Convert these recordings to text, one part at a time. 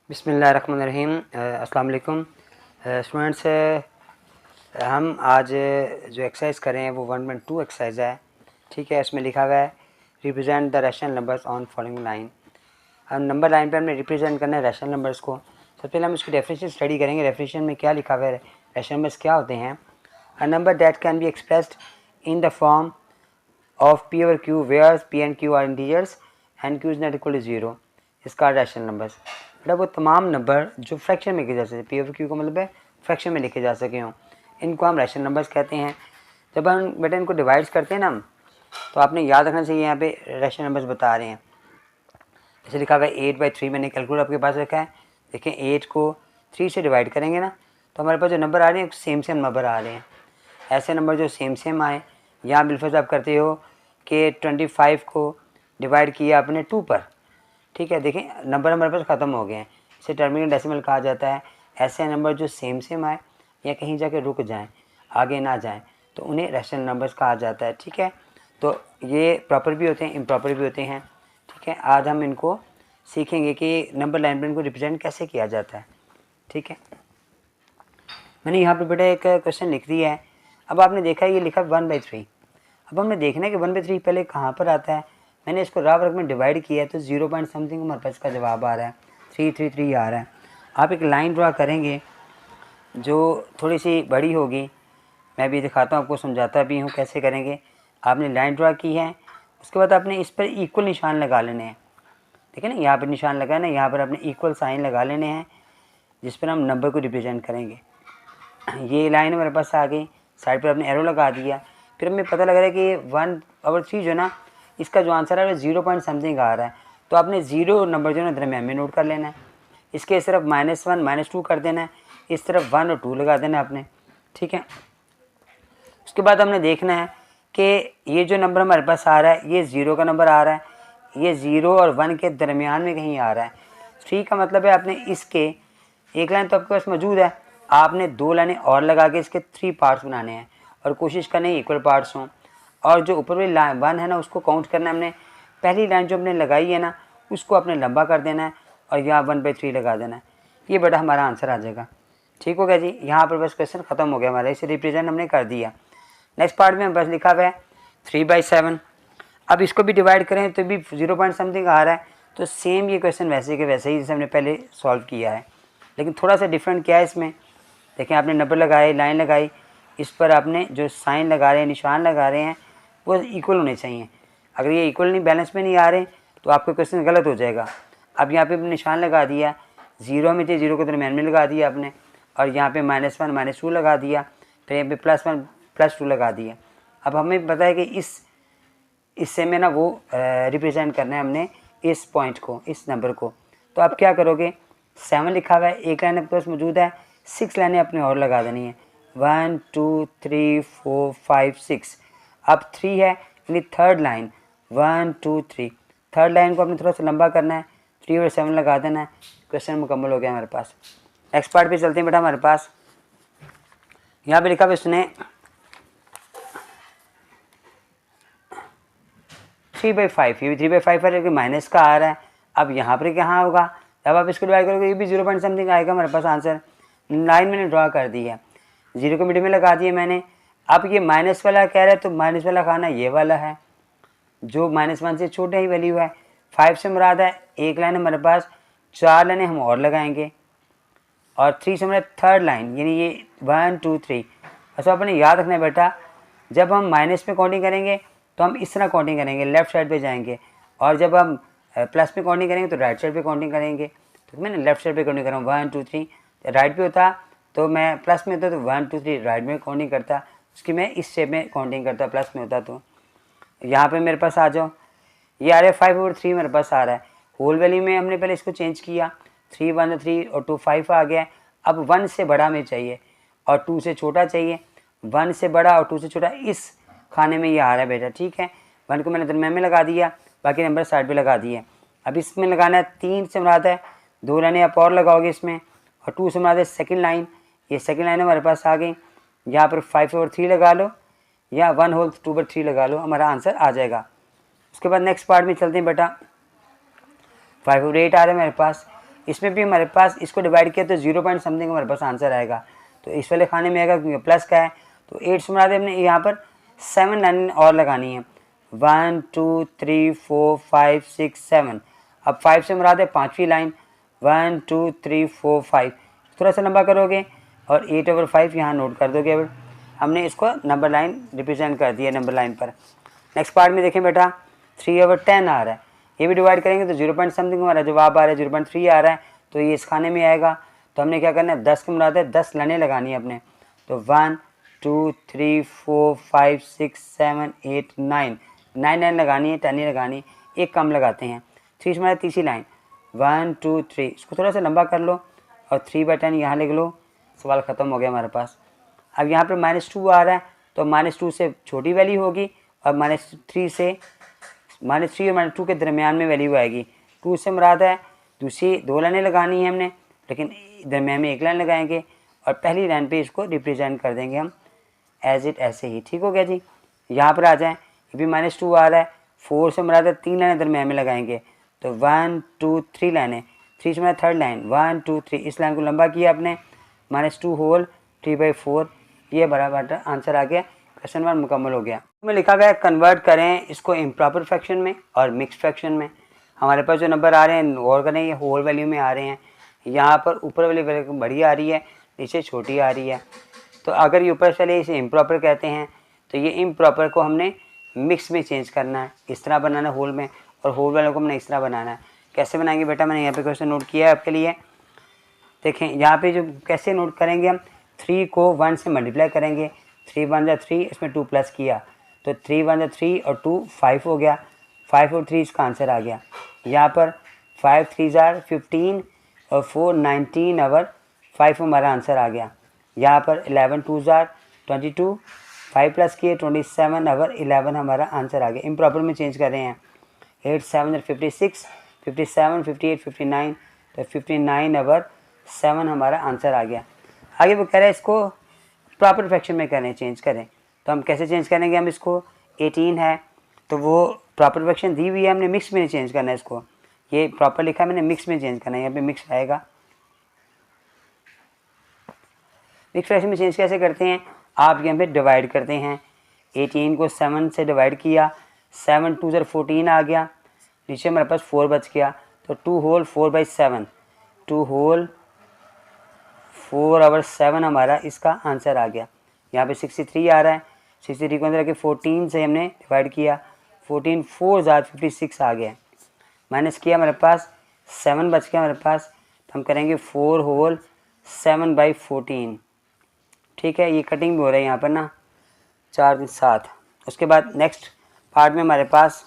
बिस्मिल्लाहिर्रहमानिर्रहीम। अस्सलाम वालेकुम स्टूडेंट्स। हम आज जो एक्सरसाइज कर रहे हैं वो 1.2 एक्सरसाइज है। ठीक है, इसमें लिखा हुआ है represent the rational numbers on following line. हम नंबर लाइन पर हमने रिप्रेजेंट करना है रैशनल नंबर्स को। सबसे पहले हम इसकी डेफिनेशन स्टडी करेंगे। डेफिनेशन में क्या लिखा हुआ है, रैशनल नंबर्स क्या होते हैं। A number that can be expressed in the form of P over Q where P and Q are integers and Q is not equal to zero, इसका रैशनल नंबर्स। बेटा वो तमाम नंबर जो fraction में लिखे जा सकते, पी ओवर क्यू का मतलब है फ्रैक्शन में लिखे जा सके हों, इनको हम रैशनल नंबर्स कहते हैं। जब हम बेटा इनको डिवाइड्स करते हैं ना हम, तो आपने याद रखना चाहिए यहाँ पे रैशनल नंबर्स बता रहे हैं। जैसे लिखा हुआ है 8/3, मैंने कैलकुलेटर आपके पास रखा है। देखें 8 को 3 से डिवाइड करेंगे ना, तो हमारे पास जो नंबर आ रहे हैं सेम नंबर आ रहे हैं। ऐसे नंबर जो सेम आए, यहाँ बिलफर्ज आप करते हो कि 25 को डिवाइड किया आपने 2 पर। ठीक है, देखें नंबर हमारे पास ख़त्म हो गए हैं, इसे टर्मिनल डेसिमल कहा जाता है। ऐसे नंबर जो सेम आए या कहीं जाके रुक जाएं, आगे ना जाएं, तो उन्हें रैशनल नंबर्स कहा जाता है। ठीक है, तो ये प्रॉपर भी होते हैं, इम्प्रॉपर भी होते हैं। ठीक है, आज हम इनको सीखेंगे कि नंबर लाइन पर इनको रिप्रेजेंट कैसे किया जाता है। ठीक है, मैंने यहाँ पर बेटा एक क्वेश्चन लिख दिया है। अब आपने देखा ये लिखा 1/3। अब हमने देखना है कि 1/3 पहले कहाँ पर आता है। मैंने इसको राव वर्ग में डिवाइड किया है तो 0 पॉइंट समथिंग हमारे पास का जवाब आ रहा है, 333 आ रहा है। आप एक लाइन ड्रा करेंगे जो थोड़ी सी बड़ी होगी, मैं भी दिखाता हूँ आपको, समझाता भी हूँ कैसे करेंगे। आपने लाइन ड्रा की है, उसके बाद आपने इस पर इक्वल निशान लगा लेने हैं। ठीक है ना, यहाँ पर निशान लगा ना, यहाँ पर आपने इक्वल साइन लगा लेने हैं जिस पर हम नंबर को रिप्रेजेंट करेंगे। ये लाइन हमारे पास आ गई, साइड पर आपने एरो लगा दिया। फिर हमें पता लग रहा है कि 1/3 जो है ना, इसका जो आंसर है वो 0 पॉइंट समथिंग आ रहा है। तो आपने 0 नंबर जो है ना दरम्यान में नोट कर लेना है। इसके सिर्फ -1 -2 कर देना है, इस तरफ 1 और 2 लगा देना है आपने। ठीक है, उसके बाद हमने देखना है कि ये जो नंबर हमारे पास आ रहा है ये 0 का नंबर आ रहा है, ये 0 और 1 के दरमियान में कहीं आ रहा है। 3 का मतलब है आपने इसके एक लाइन तो आपके पास मौजूद है, आपने 2 लाइनें और लगा के इसके 3 पार्ट्स बनाने हैं और कोशिश करनी है इक्वल पार्ट्स हों। और जो ऊपर वाली लाइन 1 है ना, उसको काउंट करना है हमने। पहली लाइन जो हमने लगाई है ना, उसको आपने लंबा कर देना है और यहाँ 1/3 लगा देना है। ये बेटा हमारा आंसर आ जाएगा। ठीक हो गया जी, यहाँ पर बस क्वेश्चन ख़त्म हो गया हमारा, इसे रिप्रेजेंट हमने कर दिया। नेक्स्ट पार्ट में हम बस लिखा हुआ है 3/7। अब इसको भी डिवाइड करें तो भी 0 पॉइंट समथिंग आ रहा है। तो सेम ये क्वेश्चन वैसे के वैसे ही जैसे हमने पहले सॉल्व किया है, लेकिन थोड़ा सा डिफरेंट क्या है इसमें। देखें आपने नंबर लगाए, लाइन लगाई, इस पर आपने जो साइन लगा रहे हैं, निशान लगा रहे हैं, वो इक्वल होने चाहिए। अगर ये इक्वल नहीं, बैलेंस में नहीं आ रहे, तो आपका क्वेश्चन गलत हो जाएगा। अब यहाँ पे निशान लगा दिया, 0 में थे, 0 के दरमियान में लगा दिया आपने, और यहाँ पे -1 -2 लगा दिया, फिर यहाँ पे +1 +2 लगा दिया। अब हमें पता है कि इससे में ना वो रिप्रेजेंट करना है हमने इस पॉइंट को, इस नंबर को। तो आप क्या करोगे, 7 लिखा हुआ है, एक लाइन आपके पास मौजूद है, 6 लाइनें अपने और लगा देनी है। 1 2 3 4 5 6। अब 3 है यानी थर्ड लाइन, 1 2 3, थर्ड लाइन को आपने थोड़ा सा लंबा करना है, 3 और 7 लगा देना है। क्वेश्चन मुकम्मल हो गया हमारे पास। नेक्स्ट पार्ट पे चलते हैं बेटा। हमारे पास यहाँ पे लिखा हुआ सुने 3/5, ये भी 3/5 है लेकिन माइनस का आ रहा है। अब यहाँ पर क्या होगा, जब आप इसको डिवाइड करोगे ये भी 0 पॉइंट समथिंग आएगा हमारे पास आंसर। लाइन मैंने ड्रा कर दी है, 0 को मिडिल में लगा दिया मैंने। अब ये माइनस वाला कह रहा है तो माइनस वाला खाना ये वाला है जो -1 से छोटे ही वैल्यू है। 5 से मुराद है एक लाइन हमारे पास, 4 लाइनें हम और लगाएंगे, और 3 से मुराद थर्ड लाइन, यानी ये 1 2 3। अच्छा आपने याद रखना है बेटा, जब हम माइनस में काउंटिंग करेंगे तो हम इस तरह काउंटिंग करेंगे, लेफ्ट साइड पे जाएंगे, और जब हम प्लस में काउंटिंग करेंगे तो राइट साइड पे काउंटिंग करेंगे। तो मैंने लेफ्ट साइड पे काउंटिंग कर रहा हूँ, 1 2 3। राइट पे होता तो मैं प्लस में होता तो 1 2 3 राइट में काउंटिंग करता, उसकी मैं इस शेप में काउंटिंग करता, प्लस में होता। तो यहाँ पे मेरे पास आ जाओ, ये आ रहा है 5/3 मेरे पास आ रहा है। होल वैल्यू में हमने पहले इसको चेंज किया, 3 1 3 और 2 5 आ गया। अब 1 से बड़ा में चाहिए और 2 से छोटा चाहिए, 1 से बड़ा और 2 से छोटा इस खाने में ये आ रहा है बेटा। ठीक है, 1 को मैंने दरम्यान में लगा दिया, बाकी नंबर साइड पे लगा दिए। अब इसमें लगाना है 3 से मुराद है 2 लाइनें आप और लगाओगे इसमें, और 2 से मुराद है सेकंड लाइन, ये सेकंड लाइन हमारे पास आ गई। यहाँ पर 5/3 लगा लो या 1/2/3 लगा लो, हमारा आंसर आ जाएगा। उसके बाद नेक्स्ट पार्ट में चलते हैं बेटा। 5/8 आ रहा है मेरे पास। इसमें भी हमारे पास इसको डिवाइड किया तो 0 पॉइंट समथिंग हमारे पास आंसर आएगा। तो इस वाले खाने में आएगा क्योंकि प्लस का है। तो 8 से मुराद हमने यहाँ पर 7 लाइन और लगानी है। 1 2 3 4 5 6 7। अब 5 से मुराद है पाँचवीं लाइन 1 2 3 4 5। थोड़ा सा लंबा करोगे और 8/5 यहाँ नोट कर दोगे। अब हमने इसको नंबर लाइन रिप्रेजेंट कर दिया नंबर लाइन पर। नेक्स्ट पार्ट में देखें बेटा 3/10 आ रहा है, ये भी डिवाइड करेंगे तो 0 पॉइंट समथिंग हमारा जवाब आ रहा है, 0.3 आ रहा है। तो ये इस खाने में आएगा। तो हमने क्या करना है 10 के मुराद है 10 लाइनें लगानी है अपने। तो 1 2 3 4 5 6 7 8 9 लाइन लगानी है, 10 नहीं लगानी, एक कम लगाते हैं। 3 से हमारा तीसरी लाइन 1 2 3, इसको थोड़ा सा लंबा कर लो और 3/10 यहाँ लिख लो। सवाल ख़त्म हो गया हमारे पास। अब यहाँ पर -2 आ रहा है तो -2 से छोटी वैल्यू होगी और -3 से -3 और -2 के दरमियान में वैल्यू आएगी। 2 से मुराद है दूसरी 2 लाइनें लगानी है हमने, लेकिन दरमियान में एक लाइन लगाएंगे और पहली लाइन पे इसको रिप्रेजेंट कर देंगे हम एज इट ऐसे ही। ठीक हो गया जी। यहाँ पर आ जाएँ, ये भी -2 आ रहा है। 4 से मुराद है 3 लाइनें दरमियान में लगाएंगे। तो 1 2 3 लाइनें, 3 से मुराद थर्ड लाइन 1 2 3, इस लाइन को लंबा किया आपने -2 होल 3/4। ये बराबर आंसर आ गया। क्वेश्चन 1 मुकम्मल हो गया। में लिखा गया है कन्वर्ट करें इसको इम्प्रॉपर फ्रैक्शन में और मिक्स फ्रैक्शन में। हमारे पास जो नंबर आ रहे हैं गौर करें, ये होल वैल्यू में आ रहे हैं। यहाँ पर ऊपर वाली वैल्यू बड़ी आ रही है, नीचे छोटी आ रही है। तो अगर ये ऊपर चले इसे इम्प्रॉपर कहते हैं, तो ये इम्प्रॉपर को हमने मिक्स में चेंज करना है, इस तरह बनाना है होल में, और होल वालों को हमने इस तरह बनाना है। कैसे बनाएंगे बेटा, मैंने यहाँ पे क्वेश्चन नोट किया है आपके लिए। देखें यहाँ पे जो कैसे नोट करेंगे, हम 3 को 1 से मल्टीप्लाई करेंगे। 3 1 जा 3, इसमें 2 प्लस किया तो 3 1 जा 3 और 2 5 हो गया। 5 और 3 इसका आंसर आ गया। यहाँ पर 5 3 जार 15 और 4 19 और 5 हमारा आंसर आ गया। यहाँ पर 11 2 जार 22, 5 प्लस किए 27 और 11 हमारा आंसर आ गया। इम्प्रॉपर में चेंज कर रहे हैं। 8 7 और 56, 57 58 59, तो 59 और 7 हमारा आंसर आ गया। आगे वो कह रहे हैं इसको प्रॉपर फ्रैक्शन में करें, चेंज करें। तो हम कैसे चेंज करेंगे, हम इसको 18 है तो वो प्रॉपर फ्रैक्शन दी हुई है, हमने मिक्स में चेंज करना है इसको। ये प्रॉपर लिखा है मैंने, मिक्स में चेंज करना है, यहाँ पे मिक्स आएगा। मिक्स फ्रैक्शन में चेंज कैसे करते हैं, आप यहाँ पे डिवाइड करते हैं। 18 को 7 से डिवाइड किया, 7 2 ज़र 14 आ गया, नीचे हमारे पास 4 बच गया। तो 2 होल 4/7, 2 होल 4 और 7 हमारा इसका आंसर आ गया। यहाँ पे 63 आ रहा है। 63 को अंदर रखे 14 से हमने डिवाइड किया, 14 4 ज़ार 56 आ गया। माइनस किया, हमारे पास 7 बच गया हमारे पास। तो हम करेंगे 4 होल 7/14। ठीक है, ये कटिंग भी हो रहा है यहाँ पर ना, 4 7। उसके बाद नेक्स्ट पार्ट में हमारे पास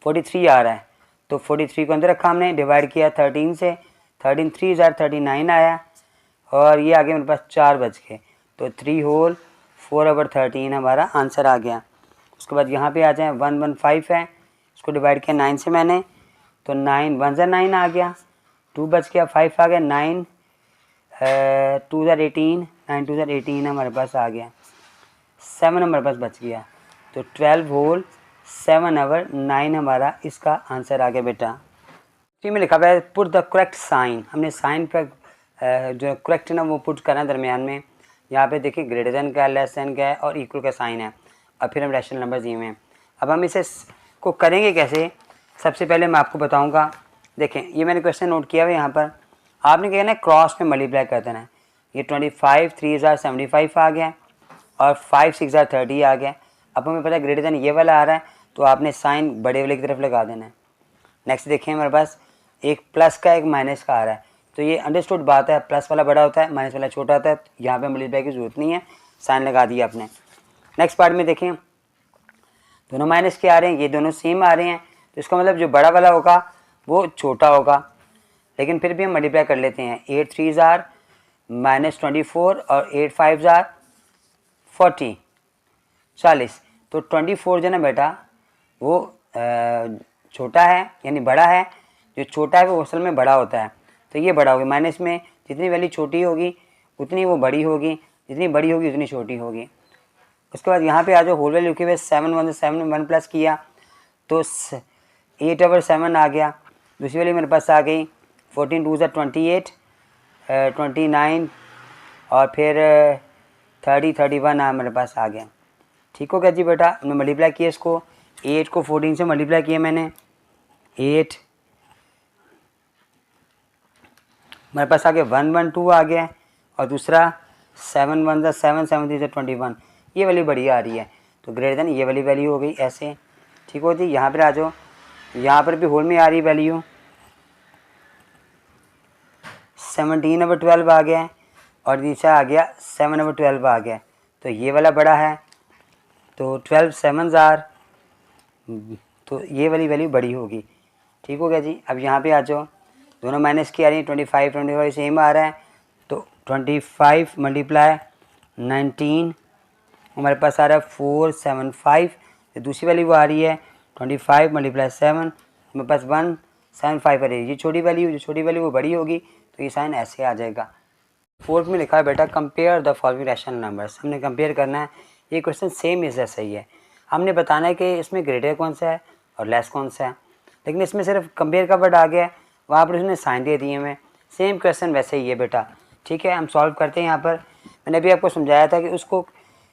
43 आ रहा है। तो 43 को अंदर रखा हमने, डिवाइड किया 13 से, 13 3 ज़ार 39 आया और ये आगे मेरे पास 4 बच गए। तो 3 होल 4/13 हमारा आंसर आ गया। उसके बाद यहाँ पे आ जाए 115 है, इसको डिवाइड किया 9 से मैंने, तो 9 1 ज़ार 9 आ गया, 2 बच गया, 5 आ गया, 9 2 ज़ार 18, 9 2 ज़ार 18 हमारे पास आ गया। 7 हमारे पास बच गया। तो 12 होल 7 और 9 हमारा इसका आंसर आ गया बेटा। में लिखा हुआ है पुट द करेक्ट साइन, हमने साइन पर जो करेक्ट है ना वो पुट करना दरमियान में। यहाँ पे देखिए ग्रेटर देन का, लेस देन का है और इक्वल का साइन है, और फिर हम रैशनल नंबर दिए हुए हैं। अब हम इसे को करेंगे कैसे, सबसे पहले मैं आपको बताऊंगा। देखें ये मैंने क्वेश्चन नोट किया हुआ है यहाँ पर, आपने क्या है ना क्रॉस में मल्टीप्लाई कर देना है। ये 25 3 ज़ार 75 आ गया और 5 6 ज़ार 30 आ गया। अब हमें पता है ग्रेटर देन ये वाला आ रहा है, तो आपने साइन बड़े वाले की तरफ लगा देना है। नेक्स्ट देखिए हमारे पास एक प्लस का एक माइनस का आ रहा है, तो ये अंडरस्टूड बात है, प्लस वाला बड़ा होता है माइनस वाला छोटा होता है। यहाँ पे मल्टीप्लाई की जरूरत नहीं है, साइन लगा दिया आपने। नेक्स्ट पार्ट में देखें दोनों माइनस के आ रहे हैं, ये दोनों सेम आ रहे हैं, तो इसका मतलब जो बड़ा वाला होगा वो छोटा होगा, लेकिन फिर भी हम मल्टीप्लाई कर लेते हैं। 8 3 ज़ार -24 और 8 5 ज़ार 40। तो 24 जो ना बेटा वो छोटा है यानी बड़ा है, जो छोटा है वो असल में बड़ा होता है। तो ये बड़ा होगा, माइनस में जितनी वैल्यू छोटी होगी उतनी वो बड़ी होगी, जितनी बड़ी होगी उतनी छोटी होगी। उसके बाद यहाँ पे आ जाओ होल वैल्यू के हुए 7 1 7 1 प्लस किया तो 8/7 आ गया। दूसरी वैल्यू मेरे पास आ गई 14 2 ज़ा 28, 29 और फिर 30 31 मेरे पास आ गया। ठीक हो गया जी बेटा। हमने मल्टीप्लाई किया इसको, 8 को 14 से मल्टीप्लाई किया मैंने, 8 मेरे पास आ गया 112 आ गया, और दूसरा 7 1 ज़ा 7 7 3 ज़ा 21, ये वाली बड़ी आ रही है, तो ग्रेटर देन ये वाली वैल्यू हो गई ऐसे। ठीक हो जी। यहाँ पर आ जाओ, यहाँ पर भी होल में आ रही वैल्यू 17/12 आ गया है, और नीचे आ गया 7/12 आ गया, तो ये वाला बड़ा है, तो 12 7 ज़ार, तो ये वाली वैल्यू बड़ी होगी। ठीक हो गया जी। अब यहाँ पे आ जाओ, दोनों माइनस की आ रही है, 25 25 सेम आ रहा है, तो 25 मल्टीप्लाई 19 हमारे पास आ रहा है 475, तो दूसरी वाली वो आ रही है 25 मल्टीप्लाई 7, हमारे पास 175 आ रही है। ये छोटी वैल्यू, जो छोटी वैल्यू वो बड़ी होगी, तो ये साइन ऐसे आ जाएगा। फोर्थ में लिखा है बेटा compare the following rational numbers. हमने कंपेयर करना है, ये क्वेश्चन सेम इस जैसा ही है। हमने बताना है कि इसमें ग्रेटर कौन सा है और लेस कौन सा है, लेकिन इसमें सिर्फ कंपेयर का वर्ड आ गया है, वहाँ पर उसने साइन दे दिए हमें। सेम क्वेश्चन वैसे ही है बेटा। ठीक है, हम सॉल्व करते हैं। यहाँ पर मैंने अभी आपको समझाया था कि उसको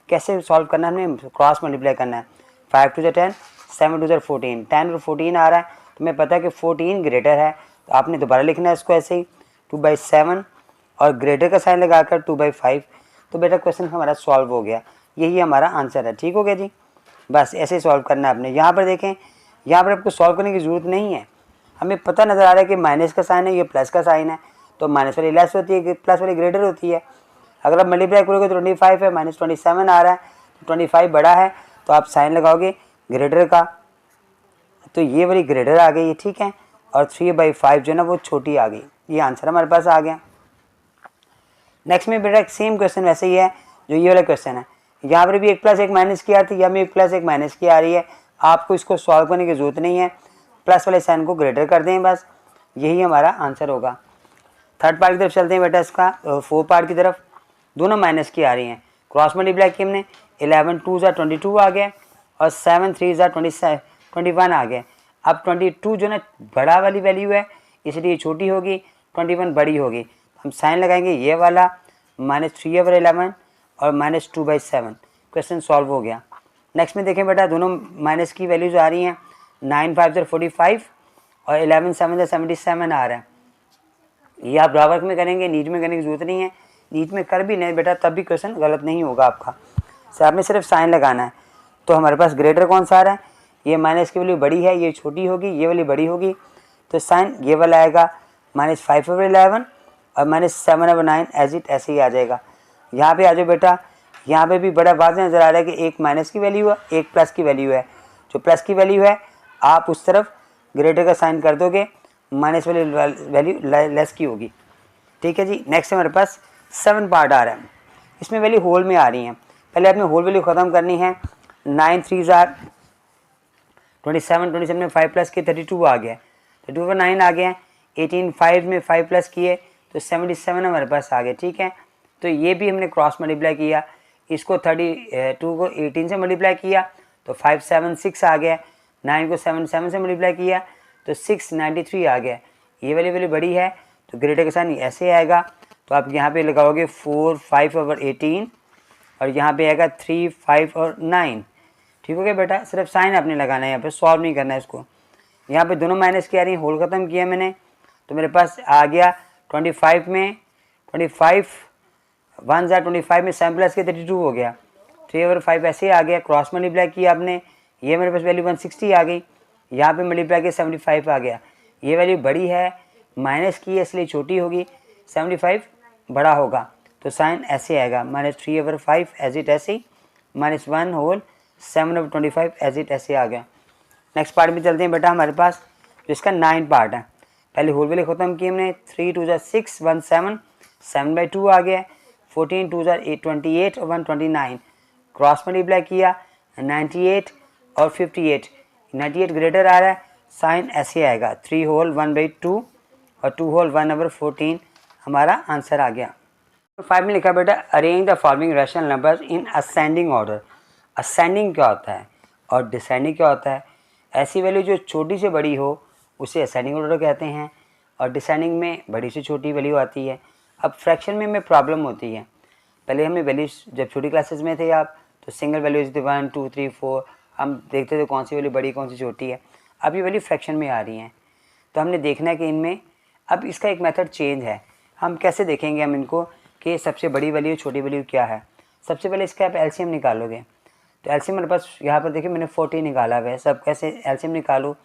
कैसे सॉल्व करना है, हमने क्रॉस मल्टीप्लाई करना है। 5 2 ज़ा 10, 7 2 ज़ा 14, 10 और 14 आ रहा है, तो मैं पता है कि 14 ग्रेटर है, तो आपने दोबारा लिखना है इसको ऐसे ही 2/7 और ग्रेटर का साइन लगाकर 2/5, तो बेटा क्वेश्चन हमारा सॉल्व हो गया। यही हमारा आंसर है। ठीक हो गया जी। बस ऐसे ही सॉल्व करना है आपने। यहाँ पर देखें, यहाँ पर आपको सॉल्व करने की ज़रूरत नहीं है, हमें पता नज़र आ रहा है कि माइनस का साइन है, ये प्लस का साइन है, तो माइनस वाली लेस होती है, प्लस वाली ग्रेटर होती है। अगर आप मल्टीप्लाई करोगे तो 25 है, -27 आ रहा है, तो 25 बड़ा है, तो आप साइन लगाओगे ग्रेटर का, तो ये वाली ग्रेटर आ गई। ठीक है, और 3/5 जो है ना वो छोटी आ गई। ये आंसर हमारे पास आ गया। नेक्स्ट में बेटा सेम क्वेश्चन वैसे ही है जो ये वाला क्वेश्चन है। यहाँ पर भी एक प्लस एक माइनस की आ रही थी, यहाँ में एक प्लस एक माइनस की आ रही है। आपको इसको सॉल्व करने की जरूरत नहीं है, प्लस वाले साइन को ग्रेटर कर दें, बस यही हमारा आंसर होगा। थर्ड पार्ट की तरफ चलते हैं बेटा। इसका 4 पार्ट की तरफ, दोनों माइनस की आ रही हैं। क्रॉस मल्टीप्लाई की हमने, 11 2 ज़ा 22 आ गया, और 7 3 ज़ा 21 आ गया। अब 22 जो ना बड़ा वाली वैल्यू है, इसलिए छोटी होगी, 21 बड़ी होगी। हम साइन लगाएंगे ये वाला -3/11 और -2/7। क्वेश्चन सॉल्व हो गया। नेक्स्ट में देखें बेटा, दोनों माइनस की वैल्यूज आ रही हैं। 9 5 ज़ा 45 और 11 7 ज़ा 77 आ रहा है। ये आप ड्रॉ वर्क में करेंगे, नीट में करने की जरूरत नहीं है। नीट में कर भी लें बेटा, तब भी क्वेश्चन गलत नहीं होगा आपका। से आपने सिर्फ साइन लगाना है। तो हमारे पास ग्रेटर कौन सा आ रहा है, ये माइनस की वैल्यू बड़ी है, ये छोटी होगी, ये वाली बड़ी होगी, तो साइन ये वाला आएगा -5/11 और -7/9 एज इट ऐसे ही आ जाएगा। यहाँ पे आ जाओ बेटा, यहाँ पे भी बड़ा वाज़ेह नज़र आ रहा है कि एक माइनस की वैल्यू है, एक प्लस की वैल्यू है। जो प्लस की वैल्यू है आप उस तरफ ग्रेटर का साइन कर दोगे, माइनस वाली वैल्यू लेस की होगी। ठीक है जी। नेक्स्ट हमारे पास 7 पार्ट आ रहा है, इसमें वैल्यू होल में आ रही हैं। पहले आपने होल वैल्यू ख़त्म करनी है। 9 3 ज़ा 27, 27 में 5 प्लस किए 32 आ गया, 32 पर 9 आ गया। 18 5 में 5 प्लस किए तो 77 हमारे पास आ गया। ठीक है, तो ये भी हमने क्रॉस मल्टीप्लाई किया, इसको 32 को 18 से मल्टीप्लाई किया तो 5 7 6 आ गया। 9 को 7 7 से मल्टीप्लाई किया तो 693 आ गया। ये वाली वैल्यू बड़ी है, तो ग्रेटर के साथ ऐसे आएगा। तो आप यहाँ पे लगाओगे 4 5/18 और यहाँ पे आएगा 3 5 और 9। ठीक हो गया बेटा। सिर्फ साइन आपने लगाना है, यहाँ पे सॉल्व नहीं करना है इसको। यहाँ पे दोनों माइनस की आ रही है, होल ख़त्म किया मैंने, तो मेरे पास आ गया 25 में 25 1 ज़ा 25 में 7 प्लस के 32 हो गया। 3/5 ऐसे ही आ गया। क्रॉस मल्टीप्लाई किया आपने, ये मेरे पास वैल्यू 160 आ गई। यहाँ पे मल्टीप्लाई किया 75 आ गया। ये वैल्यू बड़ी है, माइनस की है इसलिए छोटी होगी, 75 बड़ा होगा, तो साइन ऐसे आएगा -3/5 एज इट ऐसे ही, -1 होल 7/25 एज इट ऐसे आ गया। नेक्स्ट पार्ट में चलते हैं बेटा हमारे पास, जो इसका 9 पार्ट है। पहले होल वैल्यू ख़त्म किए हमने, 3 2 ज़ा 6 1 7 7/2 आ गया। 14 2 ज़ा 28 और 129। क्रॉस मल्टीप्लाई किया 98 और 58, 98 ग्रेटर आ रहा है, साइन ऐसे आएगा 3 होल 1/2 और 2 होल 1/14 हमारा आंसर आ गया। 5 में लिखा बेटा arrange the following rational numbers in ascending order. Ascending क्या होता है और डिसेंडिंग क्या होता है? ऐसी वैल्यू जो छोटी से बड़ी हो उसे असेंडिंग ऑर्डर कहते हैं, और डिसेंडिंग में बड़ी से छोटी वैल्यू आती है। अब फ्रैक्शन में हमें प्रॉब्लम होती है, पहले हमें वैल्यूज जब छोटी क्लासेस में थे आप तो सिंगल वैल्यूज थे 1 2 3 4, हम देखते थे कौन सी वैल्यू बड़ी कौन सी छोटी है। अब ये वैल्यू फ्रैक्शन में आ रही हैं, तो हमने देखना है कि इनमें अब इसका एक मेथड चेंज है। हम कैसे देखेंगे हम इनको कि सबसे बड़ी वैल्यू छोटी वैल्यू क्या है। सबसे पहले इसका आप एलसीएम निकालोगे, तो एलसीएम मेरे पास यहाँ पर देखिए मैंने 40 निकाला हुआ है। सब कैसे एलसीएम निकालो,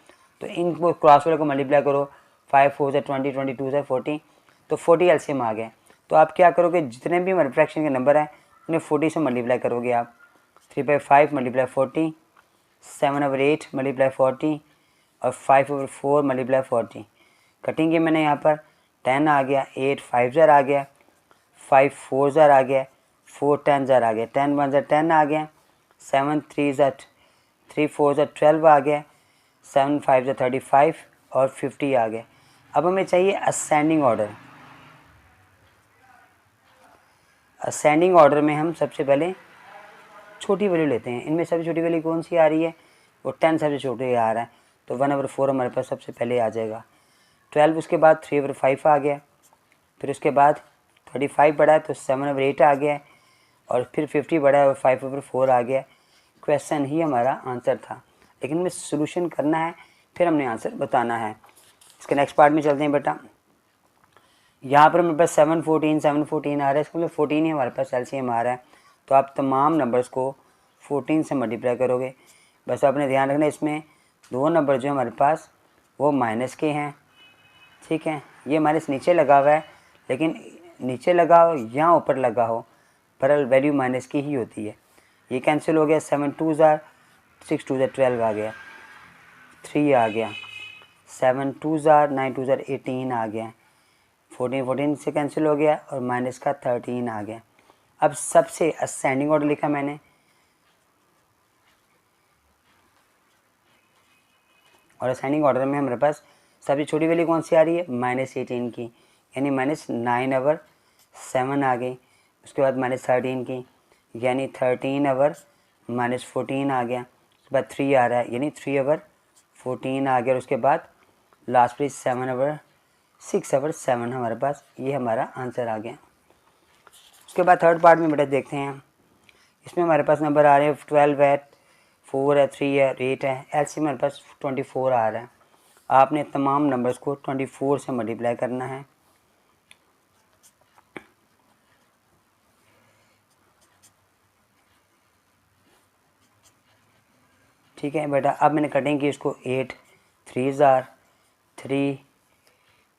तो इनको क्रॉस वाले को मल्टीप्लाई करो, 5 4 से 20 22 से 40, तो 40 एलसीएम आ गया। तो आप क्या करोगे, जितने भी हमारे फ्रैक्शन के नंबर हैं उन्हें 40 से मल्टीप्लाई करोगे आप। 3/5 मल्टीप्लाई 40, 7/8 मल्टीप्लाई 40 और 5/4 मल्टीप्लाई 40। कटिंग मैंने यहाँ पर 10 आ गया, 8 5 ज़र आ गया, 5 4 ज़र आ गया, 4 10 ज़र आ गया, 10 1 ज़र 10 आ गया, 7 3 ज़र 3 4 ज़र 12 आ गया, 7 5 ज़र 35 और 50 आ गया। अब हमें चाहिए असेंडिंग ऑर्डर। असेंडिंग ऑर्डर में हम सबसे पहले छोटी वैल्यू लेते हैं। इनमें सबसे छोटी वैल्यू कौन सी आ रही है, वो 10 सबसे छोटी आ रहा है, तो 1/4 हमारे पास सबसे पहले आ जाएगा। 12 उसके बाद 3/5 आ गया, फिर उसके बाद 35 बढ़ा है तो 7/8 आ गया, और फिर 50 बढ़ा है और 5/4 आ गया। क्वेश्चन ही हमारा आंसर था, लेकिन हमें सोल्यूशन करना है, फिर हमने आंसर बताना है। इसके नेक्स्ट पार्ट में चलते हैं बेटा। यहाँ पर हमारे पास 7 14 आ रहा है, इसको मतलब 14 ही हमारे पास एलसीएम आ रहा है। तो आप तमाम नंबर्स को 14 से मल्टीप्लाई करोगे। बस आपने ध्यान रखना इसमें दो नंबर जो हमारे पास वो माइनस के हैं, ठीक है। ये माइनस नीचे लगा हुआ है, लेकिन नीचे लगा हो या ऊपर लगा हो, पर वैल्यू माइनस की ही होती है। ये कैंसिल हो गया, 7 2 ज़ार 6 2 ज़ार 12 आ गया, 3 आ गया, 7 2 ज़ार 9 2 ज़ार 18 आ गया, 14 से कैंसिल हो गया और माइनस का 13 आ गया। अब सबसे असेंडिंग ऑर्डर लिखा मैंने, और असेंडिंग ऑर्डर में हमारे पास सबसे छोटी वैल्यू कौन सी आ रही है, -18 की, यानी -9/7 आ गई। उसके बाद -13 की, यानी 13/-14 आ गया। उसके बाद 3 आ रहा है, यानी 3/14 आ गया। और उसके बाद लास्ट में 6/7 हमारे पास, ये हमारा आंसर आ गया। उसके बाद थर्ड पार्ट में बेटा देखते हैं, इसमें हमारे पास नंबर आ रहे हैं 12 है, 4 है, 3 है, 8 है। एलसीएम हमारे पास 24 आ रहा है। आपने तमाम नंबर्स को 24 से मल्टीप्लाई करना है। ठीक है बेटा, अब मैंने कटिंग की इसको 8 3 ज़ार 3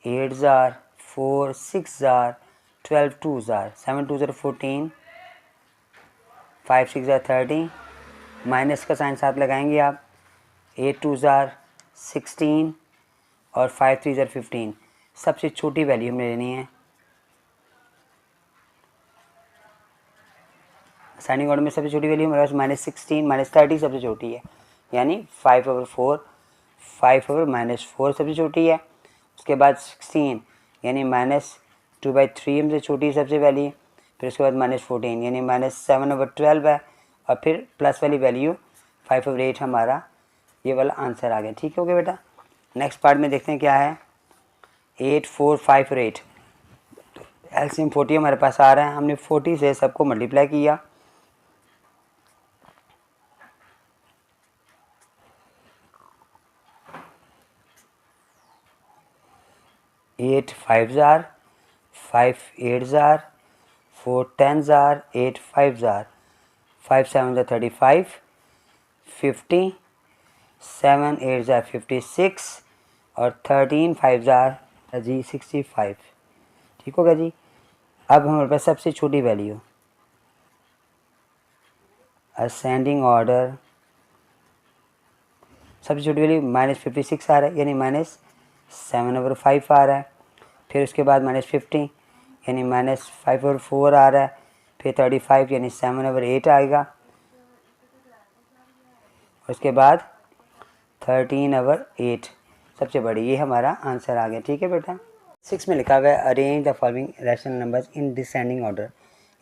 8 ज़ार 4 6 ज़ार 12 2 ज़ार 7 2 ज़ार 14 5 6 ज़ार 30, माइनस का साइन साथ लगाएंगे आप, 8 2 ज़ार 16 और 5 3 ज़ार 15। सबसे छोटी वैल्यू हमें लेनी है। असेंडिंग ऑर्डर में सबसे छोटी वैल्यू हमारे पास -16 -30 सबसे छोटी है, यानी 5/4 5/-4 सबसे छोटी है। उसके बाद 16 यानी -2/3 हमसे छोटी सबसे वैल्यू। फिर उसके बाद -14 यानी -7/12 है, और फिर प्लस वाली वैल्यू 5/8 हमारा ये वाला आंसर आ गया। ठीक है, ओके बेटा। नेक्स्ट पार्ट में देखते हैं क्या है, 8 4 5 और 8। एलसीएम 40 हमारे पास आ रहा है, हमने 40 से सबको मल्टीप्लाई किया। 8 5 ज़ार 5 8 ज़ार 4 10 ज़ार 8 5 ज़ार 5 7 ज़ार 35 50 7 8 ज़ार 56 और 13 5 ज़ार जी 65। ठीक होगा जी। अब हमारे पास सबसे छोटी वैल्यू असेंडिंग ऑर्डर, सबसे छोटी वैल्यू -56 आ रहा है, यानी -7/5 आ रहा है। फिर उसके बाद -50 यानी -5/4 आ रहा है। फिर 35 यानी 7/8 आएगा। उसके बाद 13/8 सबसे बड़ी, ये हमारा आंसर आ गया। ठीक है बेटा। 6 में लिखा हुआ है arrange the following rational numbers in descending order,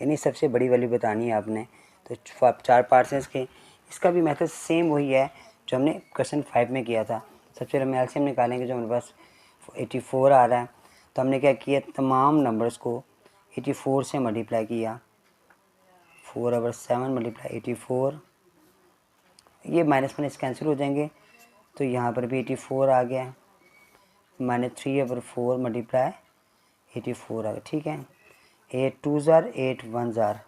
यानी सबसे बड़ी वैल्यू बतानी है आपने। तो 4 पार्ट्स हैं इसके। इसका भी मेथड सेम वही है जो हमने क्वेश्चन 5 में किया था। सबसे पहले हम एलसीएम निकालेंगे जो हमारे पास 84 आ रहा है। तो हमने क्या किया, तमाम नंबर्स को 84 से मल्टीप्लाई किया, 4/7 मल्टीप्लाई 84, ये माइनस माइनस कैंसिल हो जाएंगे, तो यहाँ पर भी 84 आ गया, -3/4 मल्टीप्लाई 84 आ गया, ठीक है। 8 2 ज़ार 8 1 ज़ार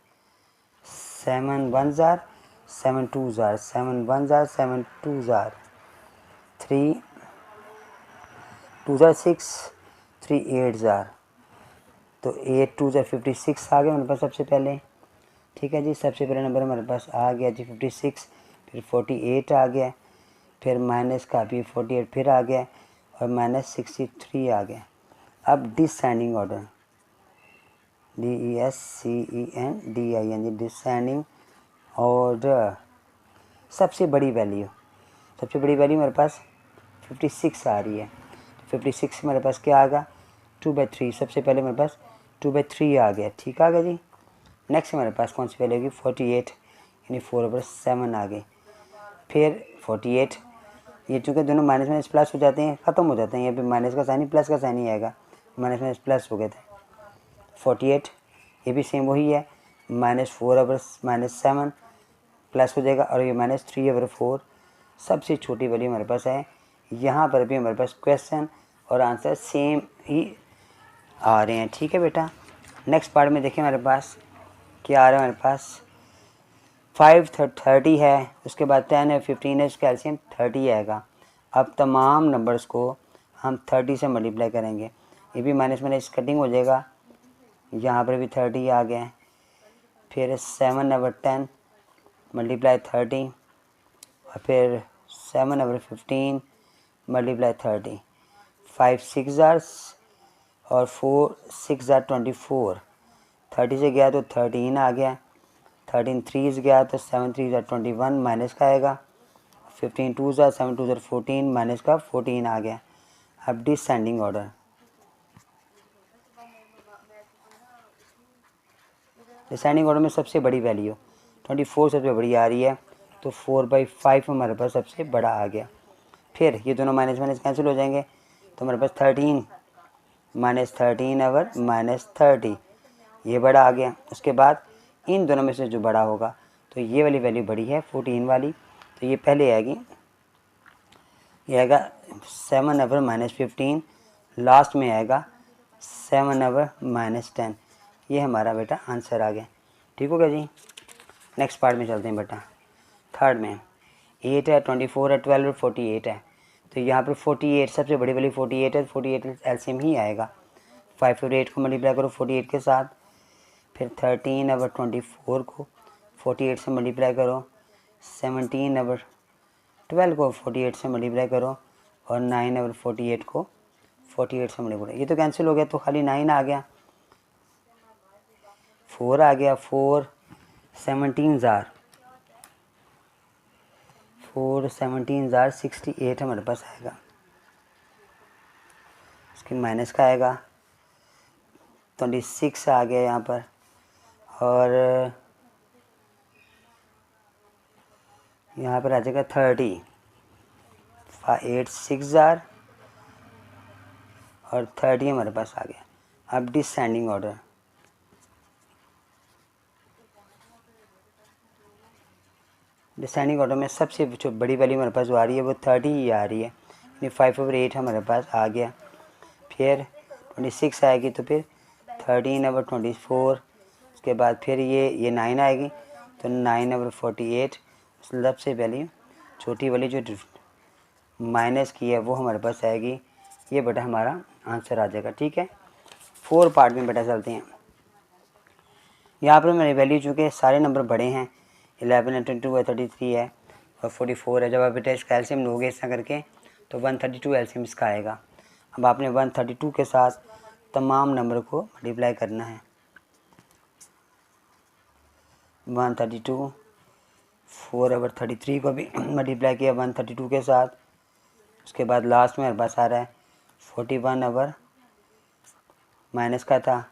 7 1 ज़ार 7 2 ज़ार 7 1 ज़ार 7 2 ज़ार 3 2 ज़ार 6 3 8 ज़ार, तो 8 2 ज़ार 56 आ गया हमारे पास सबसे पहले, ठीक है जी। सबसे पहले नंबर हमारे पास आ गया जी 56, फिर 48 आ गया, फिर माइनस का भी 48 फिर आ गया, और -63 आ गया। अब descending order, DESCENDING, descending order, सबसे बड़ी वैल्यू मेरे पास 56 आ रही है। 56 मेरे पास क्या आ गया, 2/3, सबसे पहले मेरे पास 2/3 आ गया, ठीक आ गया जी। नेक्स्ट हमारे पास कौन सी वैल्यू होगी, 48, यानी 4/7 आ गई। फिर 48, ये चूँकि दोनों माइनस माइनस प्लस हो जाते हैं, ख़त्म हो जाते हैं, यहाँ पे माइनस का साइन ही प्लस का साइन ही आएगा, माइनस माइनस प्लस हो गए थे। 48, ये भी सेम वही है, -4/7 प्लस हो जाएगा, और ये -3/4, सबसे छोटी वैल्यू हमारे पास है। यहाँ पर भी हमारे पास क्वेश्चन और आंसर सेम ही आ रहे हैं, ठीक है बेटा। नेक्स्ट पार्ट में देखिए हमारे पास क्या आ रहा है, हमारे पास 5 30 है, उसके बाद 10 है, 15 है, उसका एलसीएम 30 आएगा। अब तमाम नंबर्स को हम 30 से मल्टीप्लाई करेंगे, ये भी माइनस माइनस कटिंग हो जाएगा, यहाँ पर भी 30 आ गए। फिर 7/10 मल्टीप्लाई 30, और फिर 7/15 मल्टीप्लाई 30, 5 6 ज़ार और 4 6 ज़ार 24, 30 से गया तो 13 आ गया, 13 3 से गया तो 7 3 ज़ार 21 माइनस का आएगा, 15 2 ज़ार 7 2 ज़ार 14 माइनस का 14 आ गया। अब डिसेंडिंग ऑर्डर, डिसेंडिंग ऑर्डर में सबसे बड़ी वैल्यू 24 सबसे बड़ी आ रही है, तो 4/5 हमारे पास सबसे बड़ा आ गया। फिर ये दोनों माइनस माइनस कैंसिल हो जाएंगे, तो हमारे पास 13 -13/-30, ये बड़ा आ गया। उसके बाद इन दोनों में से जो बड़ा होगा, तो ये वाली वैल्यू बड़ी है 14 वाली, तो ये पहले आएगी, ये आएगा 7/-15, लास्ट में आएगा 7/-10, ये हमारा बेटा आंसर आ गया, ठीक हो गया जी। नेक्स्ट पार्ट में चलते हैं बेटा। थर्ड में 8 है, 24 है, 12 और 48 है, तो यहाँ पर 48 सबसे बड़ी वाली 48 है, 48 एलसीएम ही आएगा। 5 और 8 को मल्टीप्लाई करो 48 के साथ, फिर 13/24 को 48 से मल्टीप्लाई करो, 17/12 को 48 से मल्टीप्लाई करो, और 9/48 को 48 से मल्टीप्लाई, ये तो कैंसिल हो गया, तो खाली 9 आ गया, 4 आ गया, 4 17 ज़ार 68 हमारे पास आएगा, इसके माइनस का आएगा, 26 आ गया यहाँ पर, और यहाँ पर आ जाएगा 30, 8 6 ज़ार और 30 हमारे पास आ गया। अब डिसेंडिंग ऑर्डर, डिसेंडिंग ऑर्डर में सबसे जो बड़ी वैल्यू हमारे पास जो आ रही है वो 30 ही आ रही है, यानी 5/8 हमारे पास आ गया। फिर 26 आएगी, तो फिर 13/24, उसके बाद फिर ये 9 आएगी, तो 9/48, सबसे वैल्यू छोटी वाली जो माइनस की है वो हमारे पास आएगी, ये बेटा हमारा आंसर आ जाएगा, ठीक है। 4 पार्ट में बेटा चलते हैं। यहाँ पर मेरी वैल्यू चूँकि सारे नंबर बड़े हैं, 11 है, 22 है, 33 है और 44 है, जब आप बेटा इसका एलसीएम लोगे इस तरह करके, तो 132 एलसीएम इसका आएगा। अब आपने 132 के साथ तमाम नंबर को मल्टीप्लाई करना है, 132, 4/33 को भी मल्टीप्लाई किया 132 के साथ, उसके बाद लास्ट में हमारे पास आ रहा है 41 माइनस का था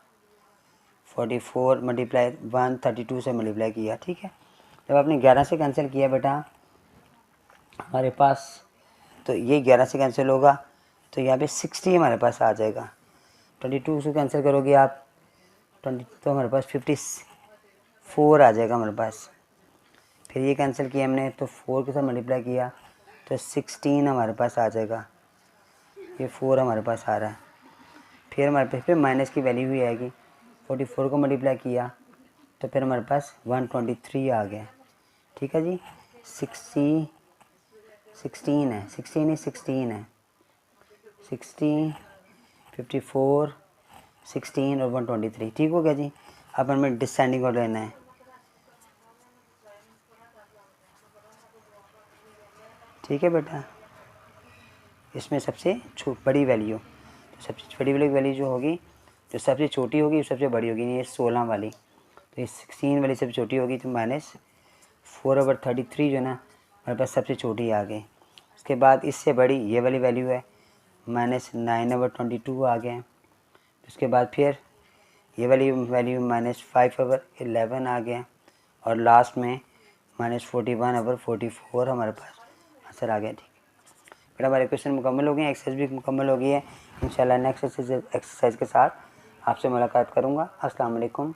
44 मल्टीप्लाई 132 से मल्टीप्लाई किया, ठीक है। जब आपने 11 से कैंसिल किया बेटा, हमारे पास तो ये 11 से कैंसिल होगा तो यहाँ पे 60 हमारे पास आ जाएगा। 22 से कैंसिल करोगे आप 20 तो हमारे पास 54 आ जाएगा हमारे पास। फिर ये कैंसिल किया हमने तो 4 के साथ मल्टीप्लाई किया तो 16 हमारे पास आ जाएगा। ये 4 हमारे पास आ रहा है। फिर हमारे पास फिर माइनस की वैल्यू भी आएगी। 44 को मल्टीप्लाई किया तो फिर हमारे पास 123 आ गया। ठीक है जी। 16 है 60 54 16 और 123। ठीक हो गया जी। अब हमें डिसेंडिंग ऑर्डर लेना है। ठीक है बेटा। इसमें सबसे बड़ी वैल्यू तो सबसे बड़ी वैल्यू जो होगी जो सबसे छोटी होगी सबसे बड़ी होगी। ये 16 वाली तो ये 16 वाली सबसे छोटी होगी तो -4/33 जो ना हमारे पास सबसे छोटी आ गई। उसके बाद इससे बड़ी ये वाली वैल्यू है -9/22 आ गए। उसके बाद फिर ये वाली वैल्यू -5/11 आ गया और लास्ट में -41/44 हमारे पास आंसर आ गया। ठीक है बेटा, हमारे क्वेश्चन मुकम्मल हो गए हैं, एक्सरसाइज भी मुकम्मल हो गई है। इंशाल्लाह नेक्स्ट एक्सरसाइज के साथ आपसे मुलाकात करूँगा। अस्सलाम वालेकुम।